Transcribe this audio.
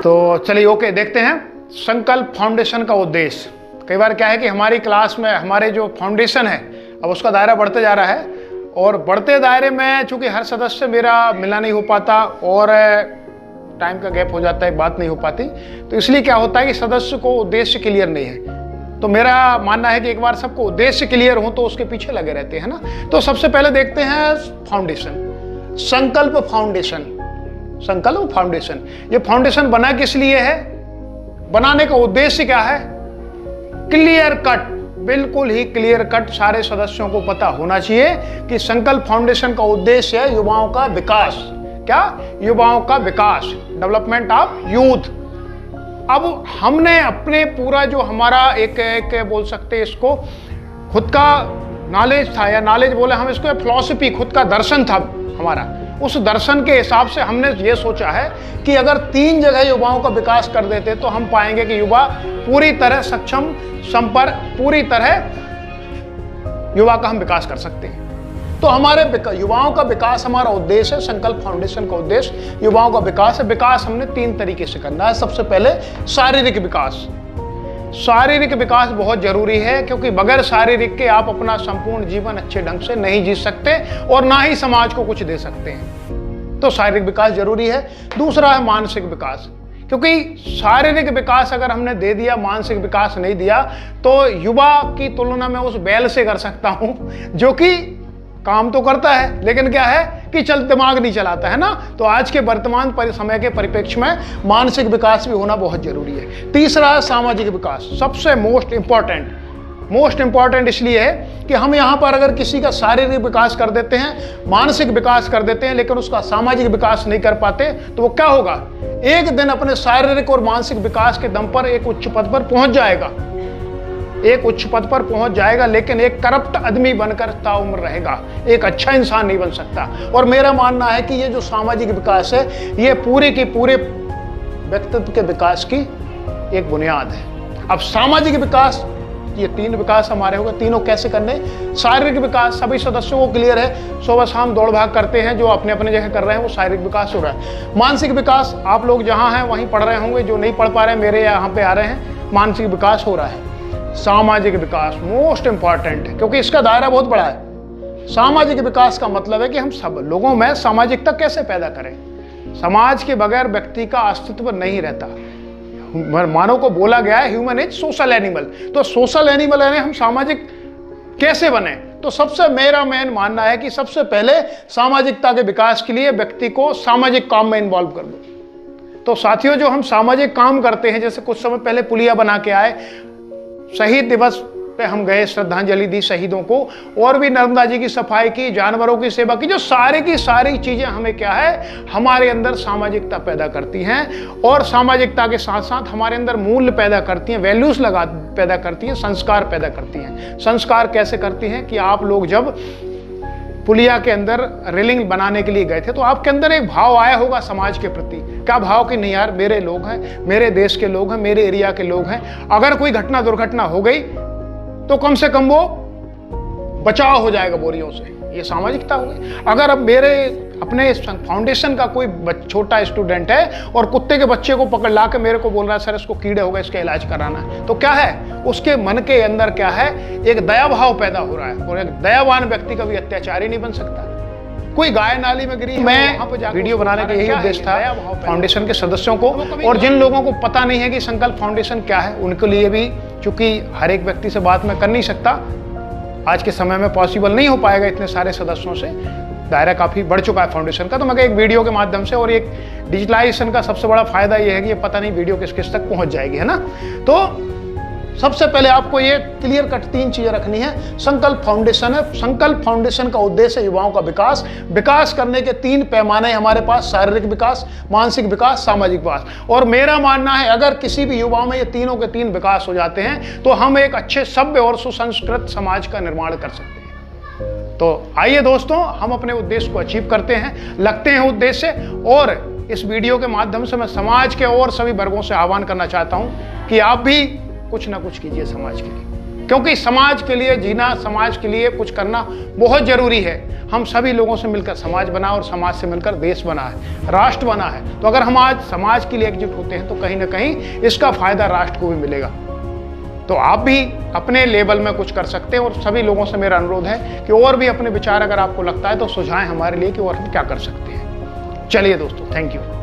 तो चलिए ओके, देखते हैं संकल्प फाउंडेशन का उद्देश्य। कई बार क्या है कि हमारी क्लास में हमारे जो फाउंडेशन है अब उसका दायरा बढ़ते जा रहा है, और बढ़ते दायरे में चूंकि हर सदस्य मेरा मिलना नहीं हो पाता और टाइम का गैप हो जाता है, बात नहीं हो पाती, तो इसलिए क्या होता है कि सदस्य को उद्देश्य क्लियर नहीं है। तो मेरा मानना है कि एक बार सबको उद्देश्य क्लियर हो तो उसके पीछे लगे रहते हैं ना। तो सबसे पहले देखते हैं फाउंडेशन, संकल्प फाउंडेशन। संकल्प फाउंडेशन, ये फाउंडेशन बना किस लिए है, बनाने का उद्देश्य क्या है? क्लियर कट, बिल्कुल ही क्लियर कट सारे सदस्यों को पता होना चाहिए कि संकल्प फाउंडेशन का उद्देश्य है युवाओं का विकास। क्या? युवाओं का विकास, डेवलपमेंट ऑफ यूथ। अब हमने अपने पूरा जो हमारा एक बोल सकते हैं इसको, खुद का नॉलेज था, या नॉलेज बोले हम इसको, फिलॉसफी, खुद का दर्शन था हमारा, उस दर्शन के हिसाब से हमने ये सोचा है कि अगर 3 जगह युवाओं का विकास कर देते तो हम पाएंगे कि युवा पूरी तरह सक्षम, संपर्क, पूरी तरह युवा का हम विकास कर सकते हैं। तो हमारे युवाओं का विकास हमारा उद्देश्य है। संकल्प फाउंडेशन का उद्देश्य युवाओं का विकास है। विकास हमने 3 तरीके से करना है। सबसे पहले शारीरिक विकास। शारीरिक विकास बहुत जरूरी है, क्योंकि बगैर शारीरिक के आप अपना संपूर्ण जीवन अच्छे ढंग से नहीं जी सकते और ना ही समाज को कुछ दे सकते हैं। तो शारीरिक विकास जरूरी है। दूसरा है मानसिक विकास, क्योंकि शारीरिक विकास अगर हमने दे दिया, मानसिक विकास नहीं दिया, तो युवा की तुलना में उस बैल से कर सकता हूं जो कि काम तो करता है लेकिन क्या है कि दिमाग नहीं चलाता है ना। तो आज के वर्तमान समय के परिप्रेक्ष्य में मानसिक विकास भी होना बहुत जरूरी है। तीसरा है सामाजिक विकास, सबसे मोस्ट इंपॉर्टेंट इसलिए है कि हम यहाँ पर अगर किसी का शारीरिक विकास कर देते हैं, मानसिक विकास कर देते हैं, लेकिन उसका सामाजिक विकास नहीं कर पाते, तो वो क्या होगा? एक दिन अपने शारीरिक और मानसिक विकास के दम पर एक उच्च पद पर पहुंच जाएगा, लेकिन एक करप्ट आदमी बनकर ताउम्र रहेगा, एक अच्छा इंसान नहीं बन सकता। और मेरा मानना है कि ये जो सामाजिक विकास है, ये पूरे के पूरे व्यक्तित्व के विकास की एक बुनियाद है। अब सामाजिक विकास, ये 3 विकास हमारे होगा। तीनों कैसे करने? शारीरिक विकास सभी सदस्यों को क्लियर है, सुबह शाम दौड़ भाग करते हैं, जो अपने अपने जगह कर रहे हैं, वो शारीरिक विकास हो रहा है। मानसिक विकास, आप लोग जहाँ हैं वहीं पढ़ रहे होंगे, जो नहीं पढ़ पा रहे हैं मेरे यहाँ पे आ रहे हैं, मानसिक विकास हो रहा है। सामाजिक विकास मोस्ट इंपॉर्टेंट है, क्योंकि इसका दायरा बहुत बड़ा है। सामाजिक विकास का मतलब है कि हम सब लोगों में सामाजिकता कैसे पैदा करें। समाज के बगैर व्यक्ति का अस्तित्व नहीं रहता। मानव को बोला गया है ह्यूमन इज सोशल एनिमल, तो सोशल एनिमल है, हम सामाजिक कैसे बने? तो सबसे मेरा मेन मानना है कि सबसे पहले सामाजिकता के विकास के लिए व्यक्ति को सामाजिक काम में इन्वॉल्व कर दो। तो साथियों, जो हम सामाजिक काम करते हैं, जैसे कुछ समय पहले पुलिया बना के आए, शहीद दिवस पे हम गए, श्रद्धांजलि दी शहीदों को, और भी नर्मदा जी की सफाई की, जानवरों की सेवा की, जो सारी की सारी चीजें हमें क्या है, हमारे अंदर सामाजिकता पैदा करती हैं, और सामाजिकता के साथ साथ हमारे अंदर मूल्य पैदा करती हैं, वैल्यूज पैदा करती हैं, संस्कार पैदा करती हैं। संस्कार कैसे करती हैं कि आप लोग जब पुलिया के अंदर रेलिंग बनाने के लिए गए थे, तो आपके अंदर एक भाव आया होगा समाज के प्रति। क्या भाव? कि नहीं यार, मेरे लोग हैं, मेरे देश के लोग हैं, मेरे एरिया के लोग हैं, अगर कोई घटना दुर्घटना हो गई तो कम से कम वो बचाव हो जाएगा बोरियों से। ये सामाजिकता हो गई। अगर अब मेरे अपने फाउंडेशन का कोई छोटा स्टूडेंट है और कुत्ते के बच्चे को पकड़ ला के मेरे को बोल रहा है सर इसको कीड़े हो गए, इसका इलाज कराना है, तो क्या है उसके मन के अंदर क्या है, एक दया भाव पैदा हो रहा है। और एक दयावान व्यक्ति कभी अत्याचारी नहीं बन सकता। कोई गाय नाली में गिरी, मैं वीडियो बनाने का यही उद्देश्य था फाउंडेशन के सदस्यों को, और जिन लोगों को पता नहीं है कि संकल्प फाउंडेशन क्या है, उनके लिए भी, चूंकि हर एक व्यक्ति से बात मैं कर नहीं सकता, आज के समय में पॉसिबल नहीं हो पाएगा इतने सारे सदस्यों से, दायरा काफी बढ़ चुका है फाउंडेशन का, तो मैं एक वीडियो के माध्यम से, और एक डिजिटलाइजेशन का सबसे बड़ा फायदा यह है कि ये पता नहीं वीडियो किस किस तक पहुंच जाएगी, है ना। तो सबसे पहले आपको ये क्लियर कट 3 चीजें रखनी है। संकल्प फाउंडेशन है, संकल्प फाउंडेशन का उद्देश्य है युवाओं का विकास। विकास करने के 3 पैमाने हमारे पास, शारीरिक विकास, मानसिक विकास, सामाजिक विकास। और मेरा मानना है अगर किसी भी युवा में ये तीनों के 3 विकास हो जाते हैं तो हम एक अच्छे सभ्य और सुसंस्कृत समाज का निर्माण कर सकते हैं। तो आइए दोस्तों, हम अपने उद्देश्य को अचीव करते हैं, लगते हैं उद्देश्य। और इस वीडियो के माध्यम से मैं समाज के और सभी वर्गों से आह्वान करना चाहता हूं कि आप भी कुछ ना कुछ कीजिए समाज के लिए। क्योंकि समाज के लिए जीना, समाज के लिए कुछ करना बहुत जरूरी है। हम सभी लोगों से मिलकर समाज बना और समाज से मिलकर देश बना है, राष्ट्र बना है। तो अगर हम आज समाज के लिए एकजुट होते हैं तो कहीं ना कहीं इसका फायदा राष्ट्र को भी मिलेगा। तो आप भी अपने लेवल में कुछ कर सकते हैं और सभी लोगों से मेरा अनुरोध है कि और भी अपने विचार अगर आपको लगता है तो सुझाएं हमारे लिए कि और हम क्या कर सकते हैं। चलिए दोस्तों, थैंक यू।